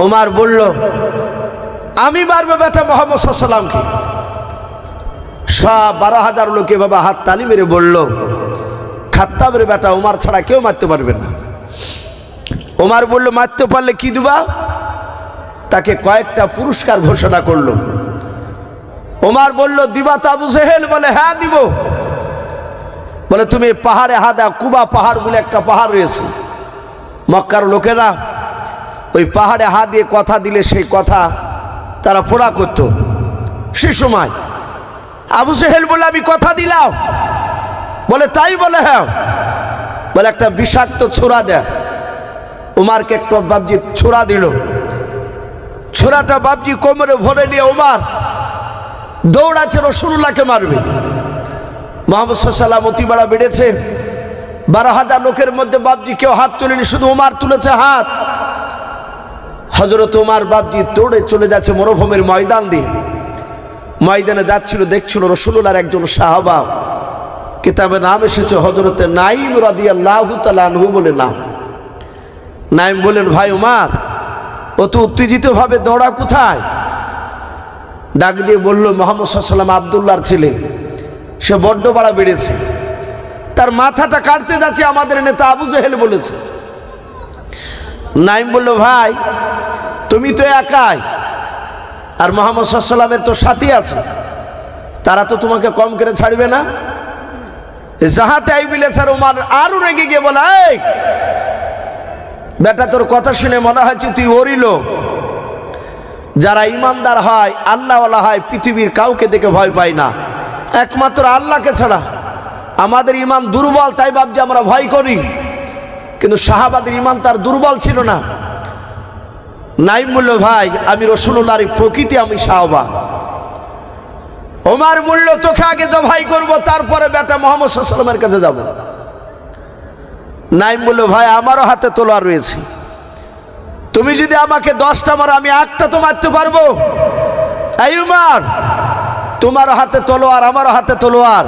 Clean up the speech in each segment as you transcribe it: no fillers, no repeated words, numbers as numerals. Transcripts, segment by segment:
ওমর বলল, আমি মারবো বেটা মুহাম্মদ সাল্লাল্লাহু আলাইহি ওয়াসাল্লামকে। সব 12,000 লোক এভাবে হাত তালি মেরে বলল, খাত্তাবের বেটা ওমর ছাড়া কেউ মারতে পারবে না। ওমর বলল, মারতে পারলে কি দিবা? তাকে কয়েকটা পুরস্কার ঘোষণা করলো। ওমর বলল, দিবা তো আবু জেহেল? বলে, হ্যাঁ দিব। বলে, তুমি পাহাড়ে হাদা, কুবা পাহাড় বলে একটা পাহাড় রয়েছে, মক্কার লোকেরা ওই পাহাড়ে হাত দিয়ে কথা দিলে সেই কথা তারা পোড়া করত। সে সময় আবু জেহেল বলে, আমি কথা দিলাম। বলে, তাই? বলে, হ্যাঁ। বলে, একটা বিষাক্ত ছোরা দেন। ওমরকে একটা বাবজি ছোরা দিল। ছোরাটা বাবজি কোমরে ভরে নিয়ে ওমর দৌড়াচ্ছে রাসূলুল্লাহকে মারবে। মুহাম্মদ সাল্লাল্লাহু আলাইহি ওয়াসাল্লাম অতি বাড়া বেড়েছে। 12,000 লোকের মধ্যে বাবজি কেউ হাত তুলেনি, শুধু ওমর তুলেছে হাত। হযরত ওমর বাবজি দৌড়ে চলে যাচ্ছে মরুভূমির ময়দান দিয়ে। ময়দানে যাচ্ছিল, দেখছিল রাসূলুল্লাহর একজন সাহাবা, কিতাবে নাম এসেছে হযরতে নাঈম রাদিয়াল্লাহু তাআলা আনহু বলে নাম। নাঈম বলেন, ভাই ওমর, অত উত্তেজিতভাবে দৌড়া কোথায়? ডাক দিয়ে বলল, মুহাম্মদ সাল্লাল্লাহু আলাইহি ওয়াসাল্লাম আব্দুল্লাহর ছেলে, সে বড্ড বাড়া বেড়েছে, তার মাথাটা কাটতে যাচ্ছে, আমাদের নেতা আবু জেহেল বলেছে। নাঈম বলল, ভাই তুমি তো একাই, আর মুহাম্মদ সাল্লাল্লাহু আলাইহি ওয়াসাল্লামের তো সাথী আছে, তারা তো তোমাকে কম করে ছাড়বে না। যাহাতে আইবিলে স্যার ওমর আরো রেগে গিয়ে বলে, এই বেটা, তোর কথা শুনে মনে হচ্ছে তুই ওরই লোক। যারা ইমানদার হয়, আল্লাহওয়ালা হয়, পৃথিবীর কাউকে দেখে ভয় পায় না, একমাত্র আল্লাহকে ছাড়া। আমাদের ইমান দুর্বল, তাই ভাবছি আমরা ভয় করি, কিন্তু সাহাবাদের ইমান তার দুর্বল ছিল না। নাঈম বলল, ভাই আমি রাসূলুল্লাহর প্রকৃতি, আমি সাহাবা। ওমর বলল, তোকে আগে জবাই করব, তারপরে বেটা মুহাম্মদ সাল্লাল্লাহু আলাইহি ওয়াসাল্লামের কাছে যাব। নাঈম বলল, ভাই আমারও হাতে তলোয়ার রয়েছে, তুমি যদি আমাকে 10টা মারো, আমি একটা তো মারতে পারবো। এই ওমর, তোমারও হাতে তলোয়ার, আমারও হাতে তলোয়ার,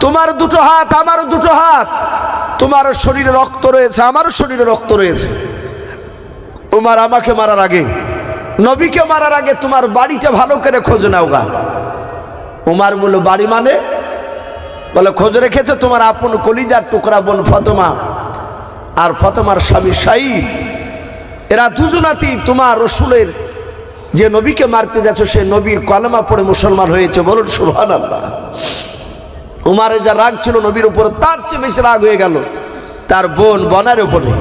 তোমার দুটো হাত, আমারও দুটো হাত, তোমারও শরীরে রক্ত রয়েছে, আমারও শরীরে রক্ত রয়েছে। ওমর, আমাকে মারার আগে, নবীকে মারার আগে তোমার বাড়িটা ভালো করে খোঁজ নাও গা। ওমর বলল, বাড়ি মানে? বলে, খোঁজ রেখেছে তোমার আপন কলিজার টুকরা বোন ফাতেমা আর ফাতেমার স্বামী শাহিদ, এরা দুজনাতেই তোমার রাসূলের যে নবীকে মারতে যাচ্ছে সে নবীর কলেমা পড়ে মুসলমান হয়েছে। বলুন সুবহানাল্লাহ। ওমরের যা রাগ ছিল নবীর উপর, তার চেয়ে বেশি রাগ হয়ে গেল তার বোন বনের উপরে,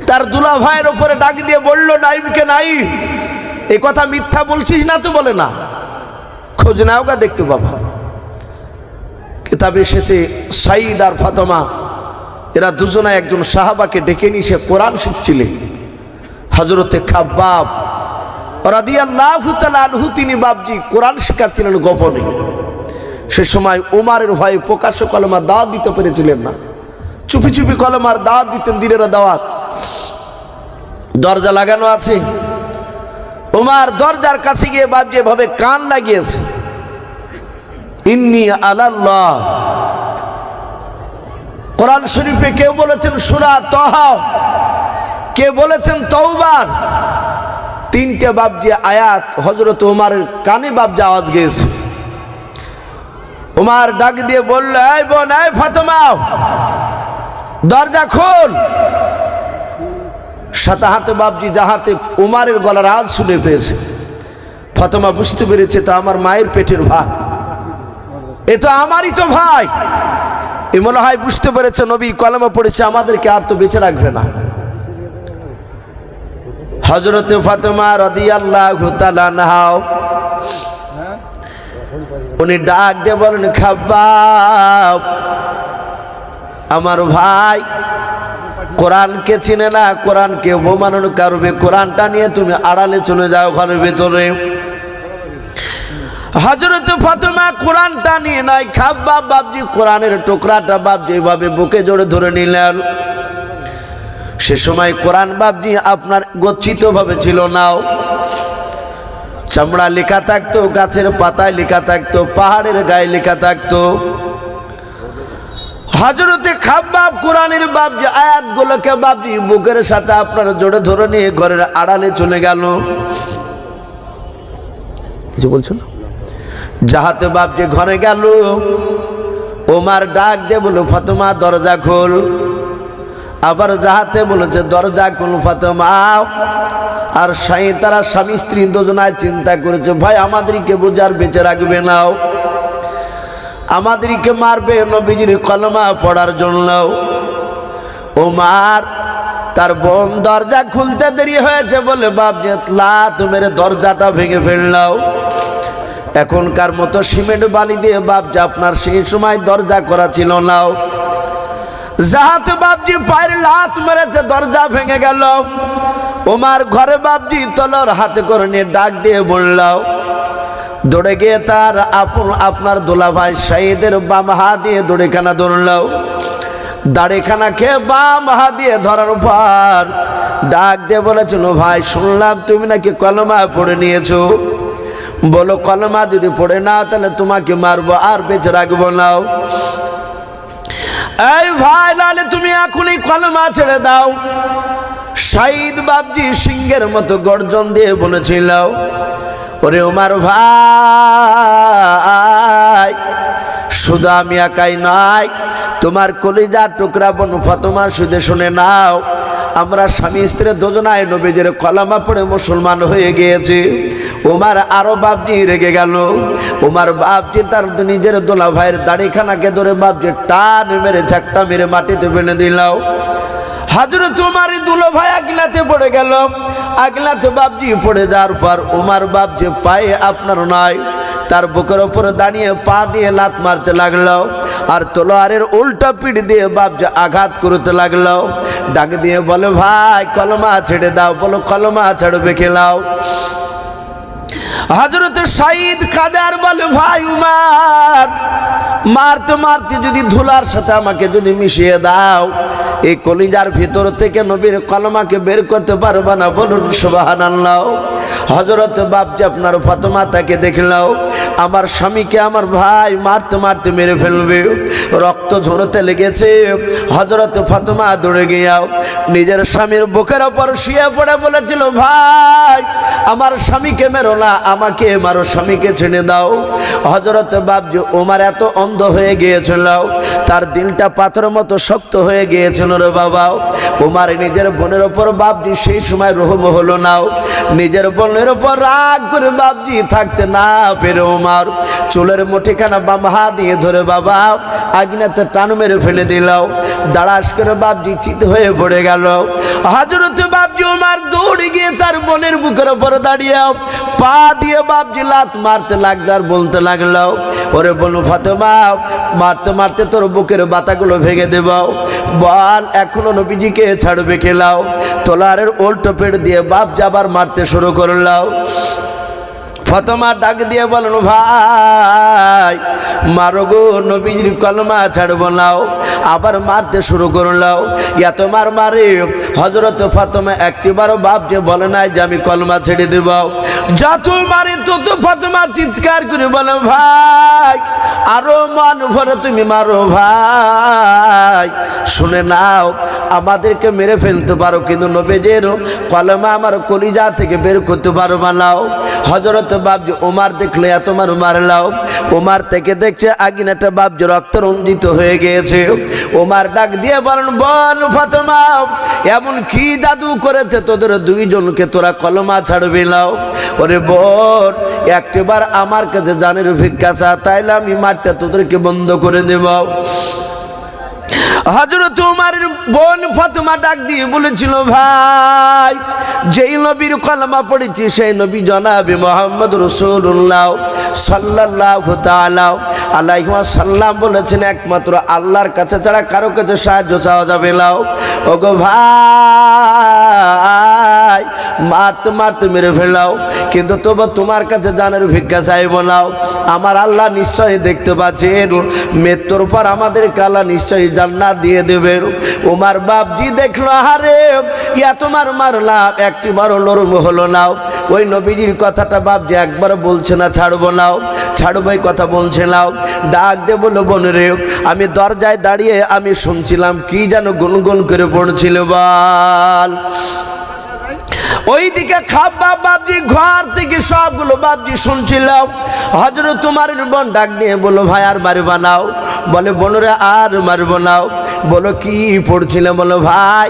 তার দুলা ভাইয়ের উপরে। ডাক দিয়ে বলল, নাঈমকে, নাঈম এই কথা মিথ্যা বলছিস না তো? বলে, না, খোঁজ নাও গা, দেখতে বাবা। কিতাবে এসেছে শাহিদ আর ফাতেমা এরা দুজনে একজন সাহাবাকে ডেকে নিয়ে সে কোরআন শিখছিলেন। হযরতে খাব্বাব রাদিয়াল্লাহু তাআলা আনহু তিনি বাবজি কোরআন শেখাচ্ছিলেন গোপনে। সে সময় ওমরের ভয়ে প্রকাশ্য কলেমার দাওয়াত দিতে পেরেছিলেন না, চুপি চুপি কলেমার দাওয়াত দিতেন, দিনের দাওয়াত। দরজা লাগানো আছে, ওমর দরজার কাছে গিয়ে বাবজি এভাবে কান লাগিয়েছে, ইন্নী আলাল্লাহ। কোরআন শরীফে কেউ বলেছেন সূরা তাহা, কে বলেছেন তওবার, 3টে বাবজি আয়াত হযরত ওমরের কানে বাবজি আওয়াজ গিয়েছে। ওমর ডাক দিয়ে বলল, এই বোন, এই ফাতেমা, দরজা খোল। সাথে হাতে বাবজি যাহাতে ওমরের গলার আওয়াজ শুনে পেয়েছে। ফাতেমা বুঝতে পেরেছে তো আমার মায়ের পেটের ভাই, এ তো আমারই তো ভাই। এ মনে হয় বুঝতে পেরেছে নবীর কলেমা পড়েছে, আমাদেরকে আর তো বেঁচে রাখবে না। হযরতে ফাতেমা রাদিয়াল্লাহু তাআলা আনহা উনি ডাক দিয়ে বলেন, খাব্বাব, আমার ভাই কোরআনকে চিনে না, কোরআনকে অবমাননা করবে, কোরআনটা নিয়ে তুমি আড়ালে চলে যাও ঘরের ভেতরে। হযরত ফাতেমা কোরআনটা নিয়ে নাই, খাব্বাব বাবজি কোরআনের টুকরাটা বাবজি এভাবে বুকে জড়ে ধরে নিলেন। সে সময় কোরআন বাবজি আপনার গচ্ছিত ভাবে ছিল না, চামড়া লেখা থাকতো, গাছের পাতায় লেখা থাকতো, পাহাড়ের গায়ে লেখা থাকতো। হযরতে খাব্বাব কোরআনের বাপজি আয়াতগুলোকে বাপজি বুকের সাথে আপনার জোড়ে ধরে নিয়ে ঘরের আড়ালে চলে গেল। কিছু বলছেন? যাহাতে বাপজি ঘরে গেল, ওমর ডাক দিয়ে বলল, ফাতেমা দরজা খোল। আবার যাহাতে বলেছে দরজা খোল ফাতেমা। আর তারা স্বামী স্ত্রী দুজনায় চিন্তা করেছে, ভাই আমাদেরকে বোঝার বেঁচে রাখবে নাও, আমাদেরকে মারবে নবীজির কলমা পড়ার জন্য। ওমর তার বোন দরজা খুলতে দেরি হয়েছে বলে বাপজি লাত মেরে দরজাটা ভেঙে ফেললাও। এখনকার মতো সিমেন্ট বালি দিয়ে বাপজি আপনার সেই সময় দরজা করা ছিল না। যাহাতে বাপজি পায়ের লাত মেরেছে, দরজা ভেঙে গেল। ওমর ঘরে বাপজি তলোয়ার হাতে করে নিয়ে ডাক দিয়ে বলল, দৌড়ে গিয়ে তার আপনার দুলাভাই শহীদের বাম হাত দিয়ে দড়িখানা ধরল। দাড়িখানা খেয়ে বাম হাত দিয়ে ধরার পর ডাক দিয়ে বলেছিল, ভাই শুনলাম তুমি নাকি কলমা পড়ে নিয়েছো। বলো কলমা যদি পড়ে নাও তাহলে তোমাকে মারবো আর বেঁচে রাখবো না। এই ভাই নালে তুমি এখনই কলমা ছেড়ে দাও। শহীদ বাপজি সিংহের মতো গর্জন দিয়ে বলেছিল, ওরে ওমর ভাই, শুধু আমি একাই নয়, তোমার কলিজার টুকরা বোন ফাতেমা শুধু শুনে নাও, আমরা স্বামী স্ত্রী দুজনায় নবীজির কলমা পড়ে মুসলমান হয়ে গিয়েছি। ওমর আরো বাপজি রেগে গেল। ওমর বাপজি তার নিজের দোলা ভাইয়ের দাড়িখানাকে ধরে বাপজি টান মেরে ঝাঁকটা মেরে মাটিতে ফেলে দিল। হযরত ওমর দুলো ভাই আগলাতে পড়ে গেল। আগলাতে বাপজি পড়ে যাওয়ার পর ওমর বাপজি পায়ে আপনার নয়, তার বুকের ওপর দাঁড়িয়ে পা দিয়ে লাত মারতে লাগলো আর তলোয়ারের উল্টা পিঠ দিয়ে বাপজি আঘাত করতে লাগলো। ডাক দিয়ে বলে, ভাই কলমা ছেড়ে দাও। বলো কলমা ছাড়বে খেলাও। হযরত শহীদ কাদের বলে, ভাই উমর, মারতে মারতে যদি ধুলার সাথে আমাকে যদি মিশিয়ে দাও, এই কলিজার ভিতর থেকে নবীর কলমাকে বের করতে পারবা না। বলুন সুবহানাল্লাহ। হযরত বাপজি আপনার ফাতেমা তাকে দেখলাও, আমার স্বামীকে আমার ভাই মারতে মারতে মেরে ফেলবে, রক্ত ঝরতে লেগেছে। হযরত ফাতেমা দৌড়ে গিয়াও নিজের স্বামীর বুকের ওপর শুয়ে পড়ে বলেছিল, ভাই আমার স্বামীকে মেরো না, আমাকে মারো, স্বামীকে ছেড়ে দাও। হযরত বাপজি ওমর এত অন্ধ হয়ে গিয়েছিল, তার দিলটা পাথরের মতো শক্ত হয়ে গিয়েছিল রে বাবা। ওমর নিজের বোনের ওপর বাপজি সেই সময় রহম হলো না। নিজের বোনের ওপর রাগ করে বাপজি থাকতে না পেরে ওমর চুলের মুঠিখানা বাম হাত দিয়ে ধরে বাবা আগুনেতে টান মেরে ফেলে দিল। দাঁড়াস করে বাপজি চিত হয়ে পড়ে গেল। হযরত বাপজি ওমর দৌড়ে গিয়ে তার বোনের বুকের ওপর দাঁড়িয়ে পা দিয়ে বাপজি লাত মারতে লাগলো আর বলতে লাগলো, ওরে বলু ফাতেমা, মারতে মারতে তোর বুকের বাতাগুলো ভেঙে দেব, বল এখনো নবীজিকে ছাড়বে খেলাও। তলোয়ারের উল্টো পেট দিয়ে বাপজি আবার মারতে শুরু করলাও। ফাতেমা ডাক দিয়ে বলেন, ভাই মারো গো, নবীজির কলমা ছাড়বো নাও। আবার মারতে শুরু করলাও। এত মার মারে হযরত ফাতেমা একটিবারও বাপজি বলে নাই যে আমি কলমা ছেড়ে দেব। যত মারে তত ফাতেমা চিৎকার করে বলে, ভাই আরো মান ভরে তুমি মারো। ভাই শুনে নাও, আমাদেরকে মেরে ফেলতে পারো কিন্তু নবীজির কলমা আমার কলিজা থেকে বের করতে পারবা নাও। হযরত বাপজি ওমর দেখলে এত মার মারলাও। ওমর থেকে দেখছে আগুনেটা বাপজি রক্ত রঞ্জিত হয়ে গিয়েছে। ওমর ডাক দিয়ে বলেন, বল ফাতেমা, এমন কি জাদু করেছে তোদের দুইজনকে তোরা কলমা ছাড়বি নাও? ওরে বোন, একটিবার আমার কাছে জানের ভিক্ষা চা, তাইলে আমি মাঠটা তোদেরকে বন্ধ করে দেব। হযরত ওমরের বোন ফাতেমা ডাক দিয়ে বলেছিল, ভাই যেই নবীর কলমা পড়েছি সেই নবী জনাবে মুহাম্মদ রাসূলুল্লাহ সাল্লাল্লাহু তাআলা আলাইহি ওয়াসাল্লাম বলেছেন, একমাত্র আল্লাহর কাছে ছাড়া কারো কাছে সাহায্য চাওয়া যাবে না। ওগো ভাই, মারতে মারতে মেরে ফেলাও, কিন্তু তবু তোমার কাছে জানের ভিক্ষা চাইব না। আমার আল্লাহ নিশ্চয়ই দেখতে পাচ্ছেন, মৃত্যুর পর আমাদেরকে আল্লাহ নিশ্চয়ই জান্নাত দিয়ে দেবেন। উমার বাপজি দেখলো, আরে ইয়া তোমার মারলাম, একটি বারও নরম হলো না। ওই নবীজির কথাটা বাপজি একবার বলছে না ছাড়বো না, ছাড়বো এই কথা বলছে না। ডাক দে বলো, বোন রে, আমি দরজায় দাঁড়িয়ে আমি শুনছিলাম কি যেন গুনগুন করে পড়ছিল বল। ওইদিকে খাব্বাব বাপজি ঘর থেকে সবগুলো বাপজি শুনছিলাম। হযরত উমরের বোন ডাক দিয়ে বলো, ভাই আর মারবা নাও? বলে, বোনরে আর মারবো নাও। বলো, কি পড়ছিলে? বলো, ভাই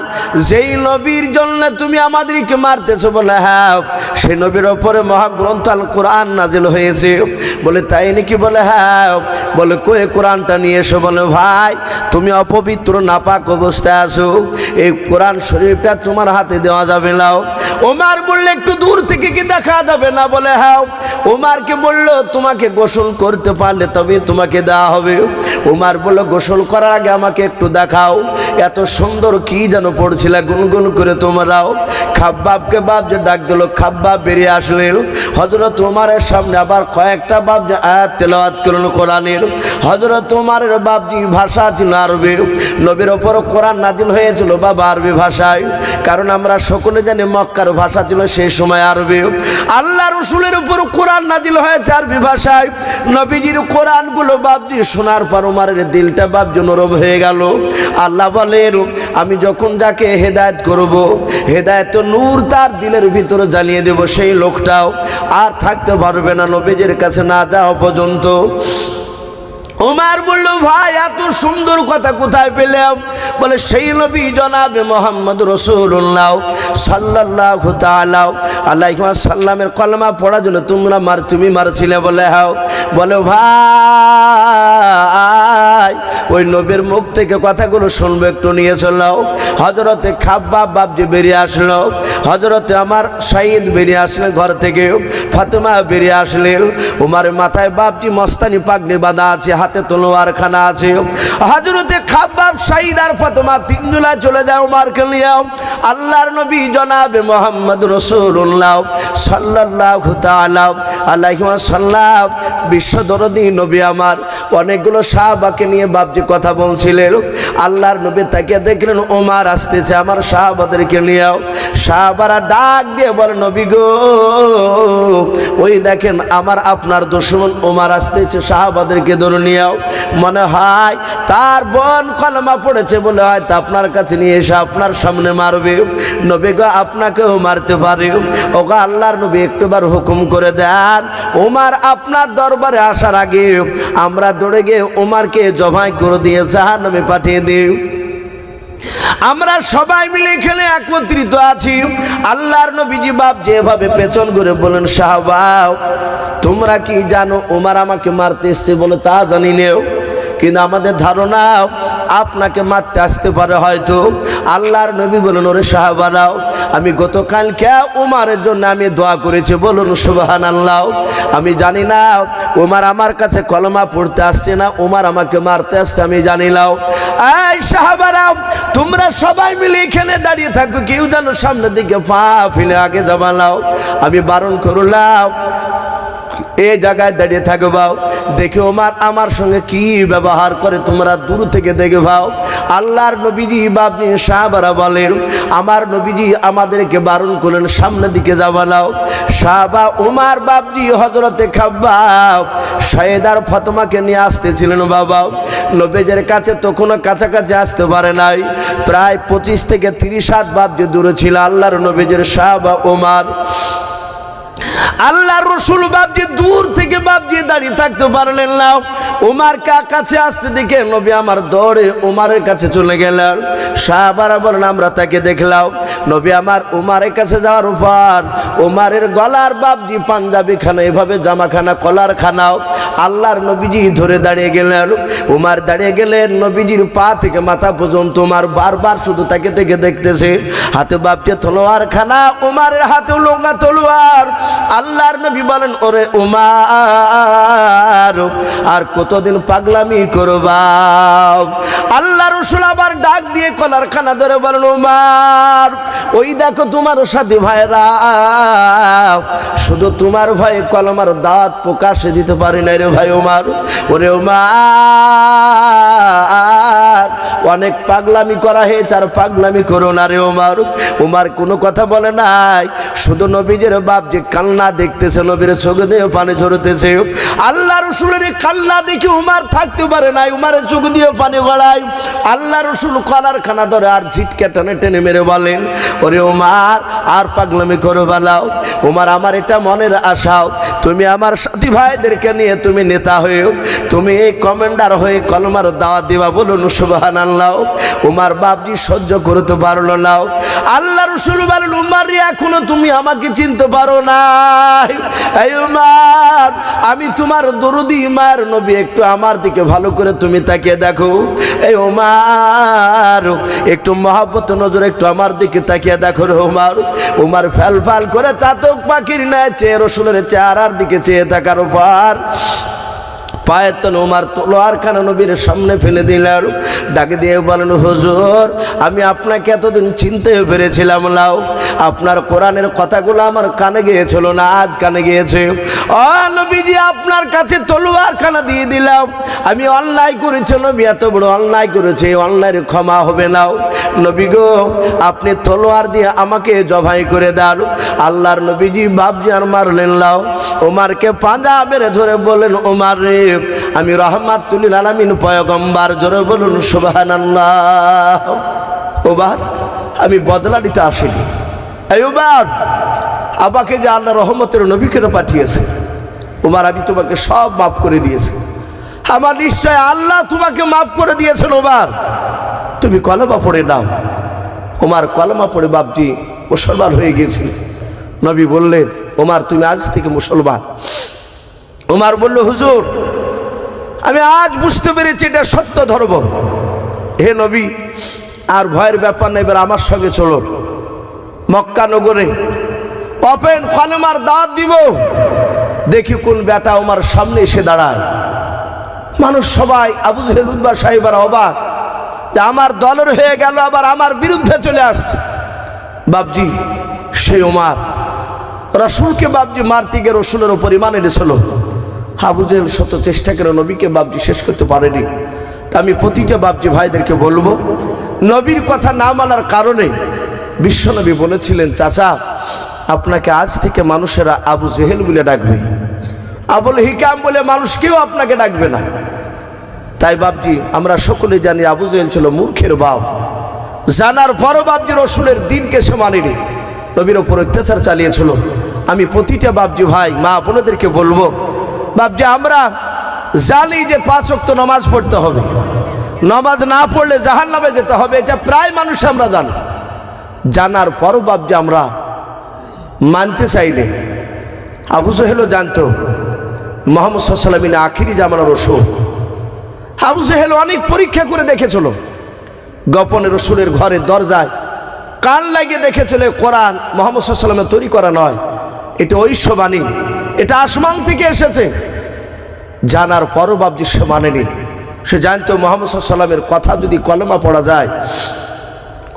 যেই নবীর জন্য তুমি আমাদেরকে মারতেছো। বলে, হ্যাঁ, সেই নবীর ওপরে মহাগ্রন্থ আল কোরআন নাজিল হয়েছে। বলে, তাই নাকি? বলে, হ্যাঁ। বলে, কই কোরআনটা নিয়ে এসো। বলে, ভাই তুমি অপবিত্র নাপাক অবস্থায় আছো, এই কোরআন শরীফটা তোমার হাতে দেওয়া যাবে না। ওমর বললে, একটু দূর থেকে কি দেখা যাবে না? বলে, হ্যাঁ। ওমরকে বলল, তোমাকে গোসল করতে পারলে তবে তোমাকে দেওয়া হবে। ওমর বলল, গোসল করার আগে আমাকে একটু দেখাও, এত সুন্দর কি যেন পড়ছিল গুনগুন করে তোমরাও। খাব্বাবকে বাপ যে ডাক দিল, খাব্বাব বেরিয়ে আসলেন। হযরত ওমরের সামনে আবার কয়েকটা বাপ যে আয়াত তেলাওয়াত করলেন কোরআনের। হযরত ওমরের বাপজি ভাষা ছিল আরবি, নবীর ওপর কোরআন নাজিল হয়েছিল বাবা আরবি ভাষায়, কারণ আমরা সকলে জানি মক্কার ভাষা ছিল সেই সময় আরবি। আল্লাহ রসুলের উপর কোরআন নাজিল হয়েছে আরবি ভাষায়। নবীজির কোরআনগুলো বাপজি শোনার পর ওমরের দিলটা বাপজি নরম হয়ে গেল। আল্লাহ বলেন, আমি যখন যাকে হেদায়েত করব, হেদায়েত নূর তার দিলের ভিতরে জ্বালিয়ে দেব, সেই লোকটাও আর থাকতে পারবে না নবীজির কাছে না যাওয়া পর্যন্ত। ওমর বলল, ভাই এত সুন্দর কথা কোথায় পেলাম? বলে, সেই নবী জনাবে মোহাম্মদ রাসূলুল্লাহ সাল্লাল্লাহু তাআলা আলাইহি ওয়াসাল্লামের কলমা পড়ার জন্য তুমি মারছিলে। বলে, হ্যাঁ। বলে, ভাই ওই নবীর মুখ থেকে কথাগুলো শুনবো, একটু নিয়ে চলো। হযরতে খাব্বাব বাপজি বেরিয়ে আসলো, হযরতে আমার সাইদ বেরিয়ে আসলেন ঘর থেকে, ফাতেমা বেরিয়ে আসলেন। ওমরের মাথায় বাপজি মস্তানি পাগড়ি বাঁধা আছে, হাতে তলোয়ার খানা আছে। হযরতে খাব্বাব, সাইদ আর ফাতেমা তিনজনা চলে যায় ওমরকে নিয়ে। আল্লাহর নবী জনাবে মোহাম্মদ রাসূলুল্লাহ সাল্লাল্লাহু তাআলা আলাইহি ওয়াসাল্লাম বিশ্বদরদী নবী আমার অনেকগুলো সাহাবাকে নিয়ে বাপজি কথা বলছিলেন। আল্লাহর নবী তাকে দেখলেন, ওমর আসতেছে আমার সাহাবাদেরকে নিয়ে। সাহাবারা ডাক দিয়ে বলে, নবী গো, ওই দেখেন আমার আপনার দুশমন ওমর আসতেছে, সাহাবাদেরকে ধরে নিয়ে। মনে হয় তার বোন কলমা পড়েছে বলে হয়তো আপনার কাছে নিয়ে এসে আপনার সামনে মারবে। নবী গো, আপনাকেও মারতে পারে। ওগো আল্লাহর নবী, একটুবার হুকুম করে দেন, ওমর আপনার দরবারে আসার আগে আমরা দৌড়ে গিয়ে ওমরকে জবাই করে দিয়ে জাহান্নামে পাঠিয়ে দিই। আমরা সবাই মিলে এখানে একত্রিত আছি। আল্লাহর নবীজি বাপ যেভাবে পেছন করে বলেন, সাহাবা তোমরা কি জানো ওমর আমাকে মারতে এসছে? বলে, তা জানি নেও, কিন্তু আমাদের ধারণা আপনাকে মারতে আসতে পারে হয়তো। আল্লাহর নবী বলেন, ওরে সাহাবারাও, আমি গতকালকে ওমরের জন্য আমি দোয়া করেছি, বলুন সুবহানাল্লাহ। আমি জানি না ওমর আমার কাছে কলমা পড়তে আসছে না ওমর আমাকে মারতে আসছে, আমি জানি না। এই সাহাবারাও, তোমরা সবাই মিলে এখানে দাঁড়িয়ে থাকো, কেউ যেন সামনের দিকে পা ফেলে আগে যাবা নাও। আমি বারণ করলাম, এই জায়গায় দাঁড়িয়ে থাকবাও, দেখে ওমর আমার সঙ্গে কি ব্যবহার করে তোমরা দূর থেকে দেখে ভাও। আল্লাহর নবীজি বাপনি সাহাবারা বলেন, আমার নবীজি আমাদেরকে বারণ করলেন সামনের দিকে যাবা নাও। সাহাবা ওমর বাপজি হযরতে খাব্বাব, সাইদার ফাতেমাকে নিয়ে আসতেছিলেন বাবা। নবীজের কাছে তখনও কাছাকাছি আসতে পারে নাই, প্রায় 25 থেকে 30 হাত বাপজি দূরে ছিল আল্লাহর নবীজের সাহাবা ওমর। আল্লাহর রাসূল বাপজি দূর থেকে বাপজি দাঁড়িয়ে থাকতে পারলেন না। ওমর কাছে আসতে দেখে নবী আমার দৌড়ে ওমরের কাছে চলে গেলেন। সাহাবারা বলেন, আমরা তাকে দেখলাম। নবী আমার ওমরের কাছে যাওয়ার পর ওমরের গলার বাপজি পাঞ্জাবি খানা, এভাবে জামাখানা কলার খানাও আল্লাহর নবীজি ধরে দাঁড়িয়ে গেলেন। ওমর দাঁড়িয়ে গেলেন, নবীজির পা থেকে মাথা পর্যন্ত ওমর বারবার শুধু তাকে দেখতেছে। হাতে বাপজি তলোয়ার খানা, ওমরের হাতেও লম্বা তলোয়ার। আল্লাহ আল্লাহর নবী বলেন, ওরে উমার আর কতদিন পাগলামি করবা? আল্লাহ রাসূল আবার ডাক দিয়ে কলার খানা ধরে বলেন, উমার ওই দেখো তোমার সাথী ভাইরা, শুধু তোমার ভয়ে কলমার দাঁত প্রকাশে দিতে পারি না রে ভাই উমার। ওরে উমার অনেক পাগলামি করা হয়েছে, আর পাগলামি করো না রে উমার। উমার কোনো কথা বলে নাই, শুধু নবীজের বাপ যে কান্না দেখতেছে, নবীর চোখ দিয়ে পানি ঝরতেছে। আল্লাহ রাসূলের কান্না দেখে উমার থাকতে পারে নাই, উমারের চোখ দিয়ে পানি গড়ায়। আল্লাহ রাসূল কলার খানা ধরে আর ঝিটকে টেনে টেনে মেরে বলেন, ওরে উমার আর পাগলামি করো বালাও। উমার আমার এটা মনের আশাও, তুমি আমার সাথী ভাইদেরকে নিয়ে তুমি নেতা হয়েও, তুমি এই কমান্ডার হয়ে কলমার দাওয়াত দিবা, বলুন সুবহানাল্লাহ। উমার বাপজি সহ্য করতে পারলো না। আল্লাহ রাসূল বলেন, উমার এখনো তুমি আমাকে চিনতে পারো না। এই উমার আমি তোমার দরদি মায়ের নবী, একটু আমার দিকে ভালো করে তুমি তাকিয়ে দেখো। এই উমার একটু মহব্বত নজরে একটু আমার দিকে তাকিয়ে দেখো রে উমার। উমার ফ্যাল ফ্যাল করে চাতক পাখির ন্যায় চেয়ে রসুলের চেহারার দিকে চেয়ে থাকার পর পায়ের তলে উমার তলোয়ার খানা নবীর সামনে ফেলে দিলেন। ডাকে দিয়ে বলেন, হুজুর আমি আপনাকে এতদিন চিনতে পেরেছিলাম নাও, আপনার কোরআনের কথাগুলো আমার কানে গিয়েছিল না, আজ কানে গিয়েছে। ও নবীজি আপনার কাছে তলোয়ার খানা দিয়ে দিলাম, আমি অন্যায় করেছি নবী, এত বড় অন্যায় করেছে, অন্যায়ের ক্ষমা হবে নাও। নবী গো আপনি তলোয়ার দিয়ে আমাকে জবাই করে দেন। আল্লাহর নবীজি বাপজি আর মারলেন লাও। ওমারকে পাঁজা মেরে ধরে বলেন, ওমার রে আমি রহমাতুল লিল আলামিন পয়গম্বর, জোরে বলুন সুবহানাল্লাহ। ওবার আমি বদলা নিতে আসিনি। এই ওবার আমাকে যে আল্লাহ রহমতের নবীকে পাঠিয়েছে, ওবার আমি তোমাকে সব মাফ করে দিয়েছি। আমার নিশ্চয় আল্লাহ তোমাকে মাফ করে দিয়েছেন। ওবার তুমি কলমা পড়ে নাও। ওমার কলমা পড়ে বাপজি মুসলমান হয়ে গিয়েছিল। নবী বললেন, ওমার তুমি আজ থেকে মুসলমান। ওমার বলল, হুজুর আমি আজ বুঝতে পেরেছি এটা সত্য ধর্ম। হে নবী আর ভয়ের ব্যাপার নেই, এবার আমার সঙ্গে চলো। মক্কা নগরে ওপেন কলমার দাওয়াত দিব, দেখি কোন বেটা ওমার সামনে এসে দাঁড়ায়। মানুষ সবাই আবু জেহেল উতবা সাহেবরা অবাক যে আমার দলের হয়ে গেল, আবার আমার বিরুদ্ধে চলে আসছে। বাপজি সে ওমার রসুলকে বাপজি মারতে গিয়ে রসুলের ওপর ঈমান এনেছিল। আবু জেহেল শত চেষ্টা করে নবীকে বাপজি শেষ করতে পারেনি। তা আমি প্রতিটা বাপজি ভাইদেরকে বলবো, নবীর কথা না মানার কারণে বিশ্বনবী বলেছিলেন, চাচা আপনাকে আজ থেকে মানুষেরা আবু জেহেল বলে ডাকবে, আবুল হিকাম বলে মানুষ কেউ আপনাকে ডাকবে না। তাই বাপজি আমরা সকলে জানি আবু জেহেল ছিল মূর্খের বাপ। জানার পরও বাপজি রসুলের দিনকে সে মানেনি, নবীর ওপর অত্যাচার চালিয়েছিল। আমি প্রতিটা বাপজি ভাই মা বোনদেরকে বলবো, বাপজি আমরা জানি যে 5 ওয়াক্ত নামাজ পড়তে হবে, নামাজ না পড়লে জাহান্নামে যেতে হবে, এটা প্রায় মানুষ আমরা জানি। জানার পরও বাপজি আমরা মানতে চাইলে, আবু জেহেলও জানতো মুহাম্মদ সাল্লাল্লাহু আলাইহি ওয়াসাল্লাম আখিরি জামানার রসুল। আবু জেহেল অনেক পরীক্ষা করে দেখেছিল, গোপনে রসুলের ঘরের দরজায় কান লাগিয়ে দেখেছিল কোরআন মুহাম্মদ সাল্লাল্লাহু আলাইহি ওয়াসাল্লামের তৈরি করা নয়, এটা ঐশ্ববাণী, এটা আসমান থেকে এসেছে। জানার পরও বাপজি সে মানেনি। সে জানতো মুহাম্মদ সাল্লাল্লাহু আলাইহি ওয়াসাল্লামের কথা যদি কলমা পড়া যায়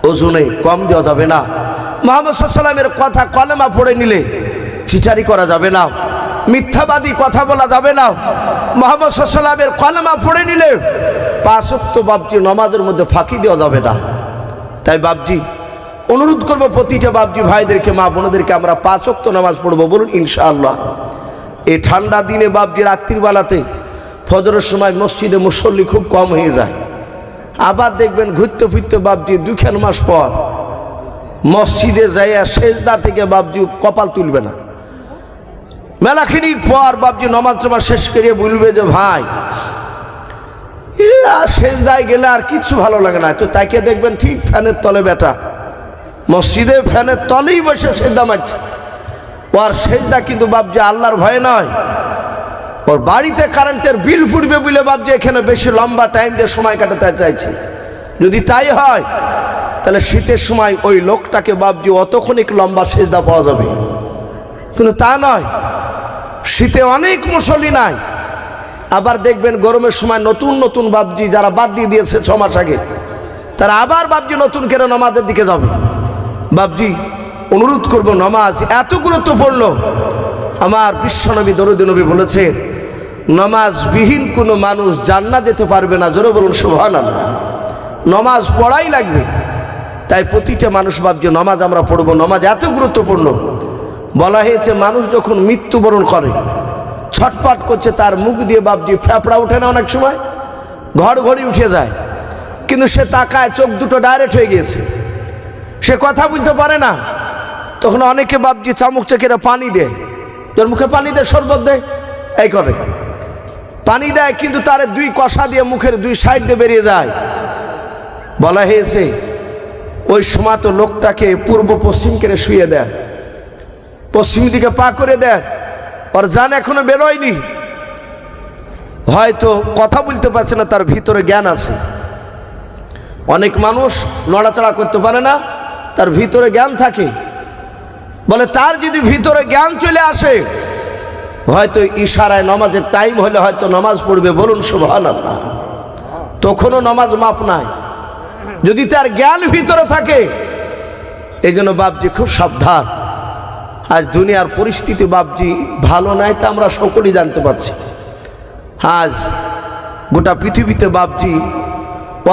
ওজনে কম দেওয়া যাবে না। মুহাম্মদ সাল্লাল্লাহু আলাইহি ওয়াসাল্লামের কথা কলমা পড়ে নিলে চিটারি করা যাবে না, মিথ্যাবাদী কথা বলা যাবে না। মুহাম্মদ সাল্লাল্লাহু আলাইহি ওয়াসাল্লামের কলমা পড়ে নিলে 5 ওয়াক্ত বাপজি নামাজের মধ্যে ফাঁকি দেওয়া যাবে না। তাই বাপজি অনুরোধ করবো প্রতিটা বাপজি ভাইদেরকে মা বোনদেরকে, আমরা 5 ওয়াক্ত নামাজ পড়বো, বলুন ইনশাআল্লাহ। এই ঠান্ডা দিনে বাপজি রাত্রির বেলাতে ফজরের সময় মসজিদে মুসল্লি খুব কম হয়ে যায়। আবার দেখবেন ঘুরতে ফিরতে বাপজি 2 মাস পর মসজিদে যাইয়া সেজদা থেকে বাপজি কপাল তুলবে না। মেলাখানি পর বাপজি নামাজ শেষ করিয়ে বলবে যে ভাই সেজদায় গেলে আর কিচ্ছু ভালো লাগে না। তো তাকে দেখবেন ঠিক ফ্যানের তলে বেটা মসজিদে ফ্যানের তলেই বসে সেজদা মারছে। ওর সেজদা কিন্তু বাপজি আল্লাহর ভয়ে নয়, ওর বাড়িতে কারেন্টের বিল ফুটবে বলে বাপজি এখানে বেশি লম্বা টাইম দিয়ে সময় কাটাতে চাইছে। যদি তাই হয় তাহলে শীতের সময় ওই লোকটাকে বাপজি অতক্ষণিক লম্বা সেজদা পাওয়া যাবে, কিন্তু তা নয়। শীতে অনেক মুসল্লি নাই, আবার দেখবেন গরমের সময় নতুন নতুন বাবজি যারা বাদ দিয়ে দিয়েছে 6 মাস আগে, তারা আবার বাবজি নতুন করে নামাজের দিকে যাবে। বাবজি অনুরোধ করব, নামাজ এত গুরুত্বপূর্ণ। আমার বিশ্বনবী দরুদ নবী বলেছেন, নামাজবিহীন কোনো মানুষ জান্নাত যেতে পারবে না। জোরে বলুন সুবহানাল্লাহ। নামাজ পড়াই লাগবে। তাই প্রতিটা মানুষ বাবজি নামাজ আমরা পড়ব। নামাজ এত গুরুত্বপূর্ণ। বলা হয়েছে মানুষ যখন মৃত্যুবরণ করে, ছটফট করছে, তার মুখ দিয়ে বাবজি ফেফড়া ওঠে না, অনেক সময় ঘড়ঘড়ি উঠে যায়, কিন্তু সে তাকায়, চোখ দুটো ডাইরেক্ট হয়ে গিয়েছে, সে কথা বলতে পারে না। তখন অনেকে বাবজি চামচ চেকেরা পানি দেয়, তোর মুখে পানি দেয়, শরবত দেয়, এই করে পানি দেয়, কিন্তু তার 2 কষা দিয়ে মুখের 2 সাইড দিয়ে বেরিয়ে যায়। বলা হয়েছে ওই সময় তো লোকটাকে পূর্ব পশ্চিম করে শুয়ে দেন, পশ্চিম দিকে পা করে দেন, ওর জান এখনো বেরোয়নি, হয়তো কথা বলতে পারছে না, তার ভিতরে জ্ঞান আছে। অনেক মানুষ নড়াচড়া করতে পারে না, তার ভিতরে জ্ঞান থাকে। বলে তার যদি ভিতরে জ্ঞান চলে আসে, হয়তো ইশারায় নামাজের টাইম হলে হয়তো নামাজ পড়বে। বলুন সুবহানাল্লাহ। তখনও নামাজ মাপ নাই, যদি তার জ্ঞান ভিতরে থাকে। এই জন্য বাবজি খুব সাবধান। আজ দুনিয়ার পরিস্থিতি বাবজি ভালো নাই, তা আমরা সকলেই জানতে পারছি। আজ গোটা পৃথিবীতে বাবজি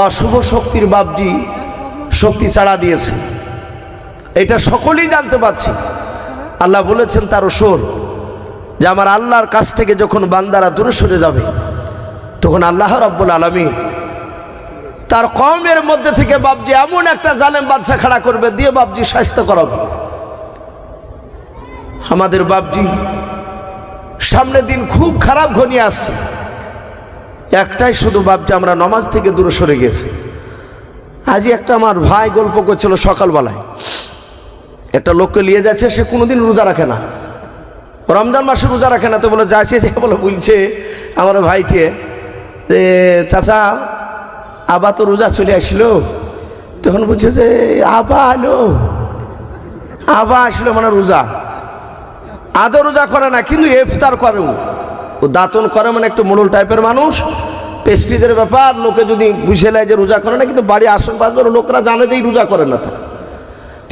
অশুভ শক্তির বাবজি শক্তি ছাড়া দিয়েছে, এটা সকলেই জানতে পারছি। আল্লাহ বলেছেন তার রাসূল যে আমার আল্লাহর কাছ থেকে যখন বান্দারা দূরে সরে যাবে, তখন আল্লাহ রাব্বুল আলামিন তার কওমের মধ্যে থেকে বাবজি এমন একটা জালেম বাদশা খাড়া করবে, দিয়ে বাবজি শাস্তি করাবে। আমাদের বাবজি সামনে দিন খুব খারাপ ঘনিয়ে আসছে। একটাই শুধু বাবজি আমরা নামাজ থেকে দূরে সরে গেছি। আজই একটা আমার ভাই গল্প করছিল, সকালবেলায় একটা লোককে নিয়ে যাচ্ছে, সে কোনোদিন রোজা রাখে না, রমজান মাসে রোজা রাখে না। তো বলে যাচ্ছে, সে বলে বলছে আমার ভাইকে যে চাচা আবা তো রোজা চলে আসলো। তখন বলছে যে আবা আসলো মানে রোজা। আদৌ রোজা করে না, কিন্তু ইফতার করে, ও দাঁতন করে, মানে একটু মোড়ল টাইপের মানুষ, প্রেস্টিজের ব্যাপার। লোকে যদি বুঝে নেয় যে রোজা করে না, কিন্তু বাড়ি আসন পাশবার লোকরা জানে যে রোজা করে না। তা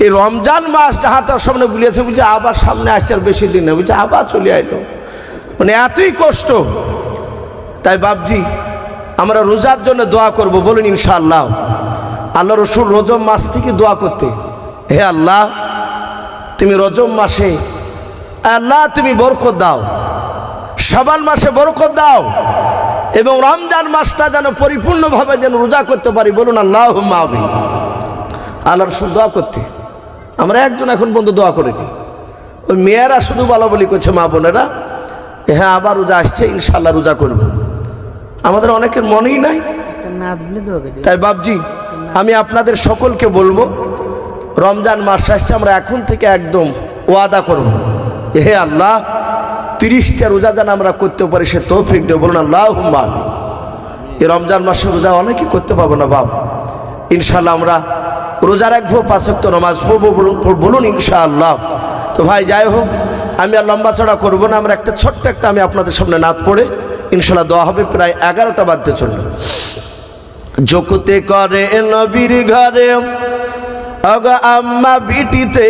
এই রমজান মাস যাহা তার সামনে বুলিয়েছে, বলছে আবার সামনে আসছে, আর বেশি দিন না, বলছে আবার চলে আইলো, মানে এতই কষ্ট। তাই বাবজি আমরা রোজার জন্য দোয়া করব। বলুন ইনশাআল্লাহ। আল্লাহ রাসূল রজব মাস থেকে দোয়া করতে, হে আল্লাহ তুমি রজব মাসে আল্লাহ তুমি বরকত দাও, শাবান মাসে বরকত দাও, এবং রমজান মাসটা যেন পরিপূর্ণভাবে যেন রোজা করতে পারি। বলুন আল্লাহুম্মা আমিন। আল্লাহ রাসূল দোয়া করতে, আমরা একজন এখন পর্যন্ত দোয়া করিনি। ওই মেয়েরা শুধু বলা বলি করছে, মা বোনেরা, হ্যাঁ আবার রোজা আসছে, ইনশাআল্লাহ রোজা করব। আমাদের অনেকের মনেই নাই। তাই বাবজি আমি আপনাদের সকলকে বলবো, রমজান মাস আসছে, আমরা এখন থেকে একদম ওয়াদা করব, হে আল্লাহ 30টা রোজা যেন আমরা করতে পারি, সে তৌফিক দেব। বলুন আল্লাহুম্মা আমিন। এই রমজান মাসে রোজা অনেকেই করতে পারবো না বাপ, ইনশাআল্লাহ আমরা রোজা রাখবো, 5 ওয়াক্ত নামাজ পড়বো। বলুন ইনশাআল্লাহ। তো ভাই যাই হোক, আমি আর লম্বা চড়া করবো না, আমরা একটা ছোট্ট একটা আমি আপনাদের সামনে নাত পড়ে ইনশাআল্লাহ দোয়া হবে। প্রায় 11টা বাজতে চলল। জকুতে করে নবীর ঘরে অগ আম্মা বিটিতে,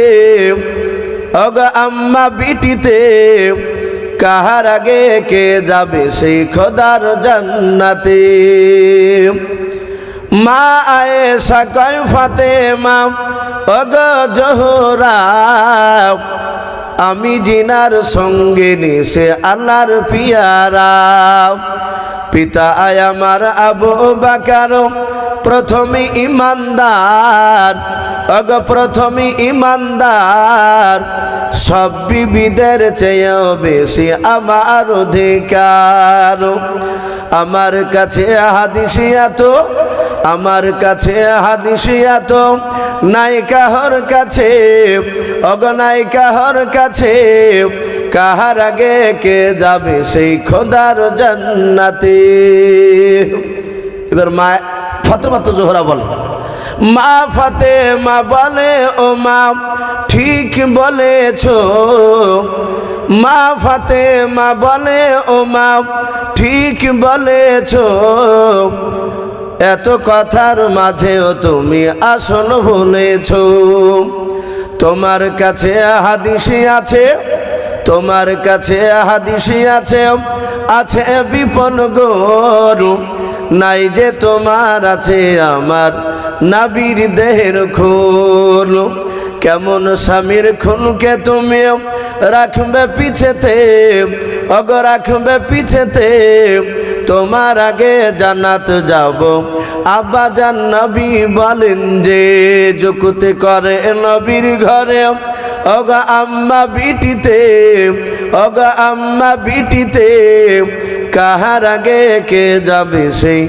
অগ আম্মা বিটিতে, কাহার আগে কে যাবে সেই খোদার জান্নাতে। মা আয়েশা কয় ফাতেমা অগ জোহরা, আমি জিনার সঙ্গে নিশে আল্লাহর পিয়ারা। পিতা আয় আমার আবু বকর প্রথমে ইমানদার, অগ প্রথমে ইমানদার, সব বিবিদের চেয়েও বেশি আমার অধিকার। আমার কাছে হাদিসিয়াত, আমার কাছে হাদিসিয়াত, নাই কাহর কাছে, অগ নাই কাহর কাছে, কাহার আগে কে যাবে সেই খোদার জান্নাতে। এবার মা ফাতেমা তো জোহরা বলে, মা ফাতেমা বলে ও মা ঠিক বলেছ, মা ফাতেমা বলে ও মা ঠিক বলেছ, এত কথার মাঝেও তুমি আসল বলেছ। তোমার কাছে হাদিসি আছে, তোমার কাছে হাদিসি আছে, আছে বিপন গরু, নাই যে তোমার আছে আমার নাবির দেহের খুন। কেমন স্বামীর খুনকে তুমি রাখবে পিছেতে, অগ রাখবে পিছেতে, তোমার আগে জান্নাত যাব। আব্বা জান নবী বলেন যে যুকুতে করে নবীর ঘরে, অগা আম্মা বিটিতে, অগা আম্মা বিটিতে, কাহার আগে কে যাবে সেই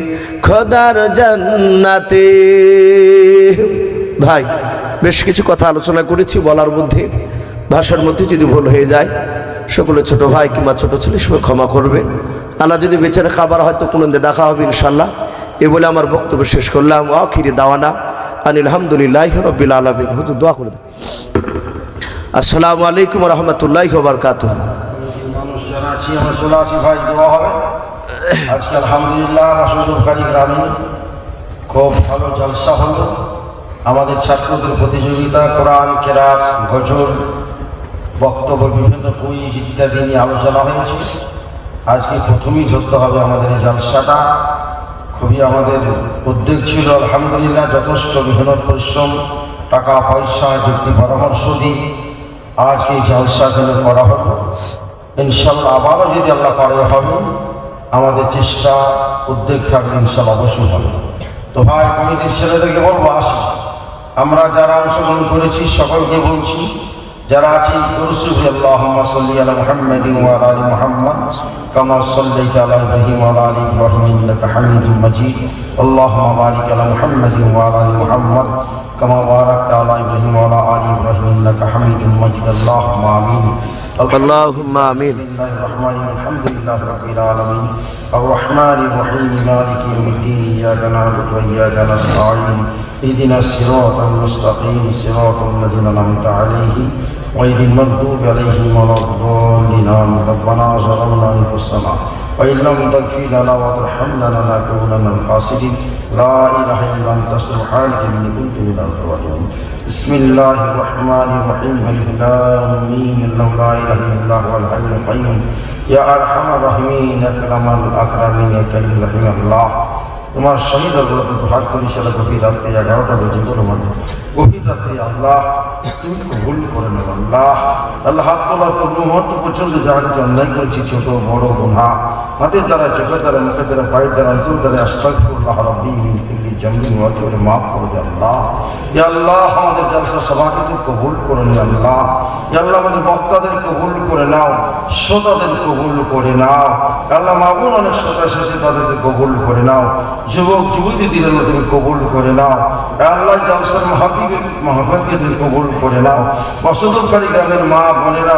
খোদার জান্নাতে। ভাই বেশ কিছু কথা আলোচনা করেছি, বলার মধ্যে ভাষার মধ্যে যদি ভুল হয়ে যায় সকলে ছোট ভাই কিংবা ছোট ছেলে সবাই ক্ষমা করবে। আল্লাহ যদি বেঁচে রাখা আবার হয়তো কোনো দিন দেখা হবে ইনশাল্লাহ। এই বলে আমার বক্তব্য শেষ করলাম। আখিরি দাওয়ানা আনিল হামদুলিল্লাহি রাব্বিল আলামিন। হুজুর দোয়া করে দেন। আসসালামু আলাইকুম ওয়া রাহমাতুল্লাহি ওয়া বারাকাতুহু। মানুষ যারা আছি আমরা চলে আসি ভাই, দোয়া হবে। আজকে আলহামদুলিল্লাহ রাসূলুল্লাহি গ্রামে খুব ভালো জলসা হলো। আমাদের ছাত্রদের প্রতিযোগিতা, কোরআন কেরাত, গজল, বক্তব্য, বিভিন্ন কুইজ ইত্যাদি নিয়ে আলোচনা হয়েছে। আজকে প্রথমেই ধরতে হবে আমাদের এই জলসাটা। খুবই আমাদের উদ্যোগ ছিল আলহামদুলিল্লাহ, যথেষ্ট মেহনত পরিশ্রম, টাকা পয়সা, যুক্তি পরামর্শ দিয়ে আজকে এই জলসা যেন করা হলো। ইনশাল্লাহ আবারও যদি আল্লাহ পারে হবে, আমাদের চেষ্টা উদ্যোগ থাকলে ইনশাল্লাহ অবশ্যই হবে। তো ভাই কমিটির ছেলেদেরকে বলবো আসি, আমরা যারা অংশগ্রহণ করেছি সকলকে বলছি, যারা আছি দুরুসুবি আল্লাহুম্মা সাল্লি আলা মুহাম্মাদিন ওয়া আলা আলি মুহাম্মাদ কামা সাল্লাইতা আলা ইব্রাহিম ওয়া আলা আলি ইব্রাহিম ইন্নাকা হামিদুম মাজিদ। আল্লাহুম্মা বারিক আলা মুহাম্মাদিন ওয়া আলা আলি মুহাম্মাদ কামা বারাকতা আলা ইব্রাহিম ওয়া আলা আলি ইব্রাহিম ইন্নাকা হামিদুম মাজিদ। আল্লাহুম্মা আমিন। اللهم آمين. بسم الله الرحمن الرحيم. الحمد لله رب العالمين الرحمن الرحيم مالك يوم الدين إياك نعبد وإياك نستعين اهدنا الصراط المستقيم صراط الذين أنعمت عليهم غير المغضوب عليهم ولا الضالين. ربنا ظلمنا أنفسنا وإن لم تغفر لنا وترحمنا لنكونن من الخاسرين. لا إله إلا أنت سبحانك إني كنت من الظالمين. بسم الله الرحمن الرحيم. ألف لام ميم. الله لا إله إلا هو الحي القيوم يا أرحم الراحمين أكرم الأكرمين يا كريم رحيم الله. তোমার শহীদ ভাগ করি সারা গভীর রাত্রে 11টা পর্যন্ত মধ্যে গভীর রাত্রে আল্লাহ তুমি কবুল করে নেব। আল্লাহ আল্লাহ হাত তোলার মুহূর্ত পর্যন্ত যা কিছু অন্যায় করেছি, ছোট বড় গুনাহ, হাতের দ্বারা, চোখের দ্বারা, মুখের দ্বারা, পায়ের দ্বারা, অন্তর দ্বারা, আস্তাগফিরুল্লাহ রাব্বি মিন কুল্লি জামবিন ওয়া তুব মাফ করে দে আল্লাহ। ইয়া আল্লাহ আমাদের জলসা সভাকে তুমি কবুল করে নে আল্লাহ। ইয়া আল্লাহ আমাদের বক্তাদের কবুল করে নাও, শ্রোতাদের কবুল করে নাও। আল্লাহ মাবুন অনেক শ্রোতা শেষে তাদেরকে কবুল করে নাও। যুবক যুবতীদের তুমি কবুল করে নাও। আল্লাহ জলসার মাহফিলকে তুমি কবুল করে নাও। বসতকারী গ্রামের মা বোনেরা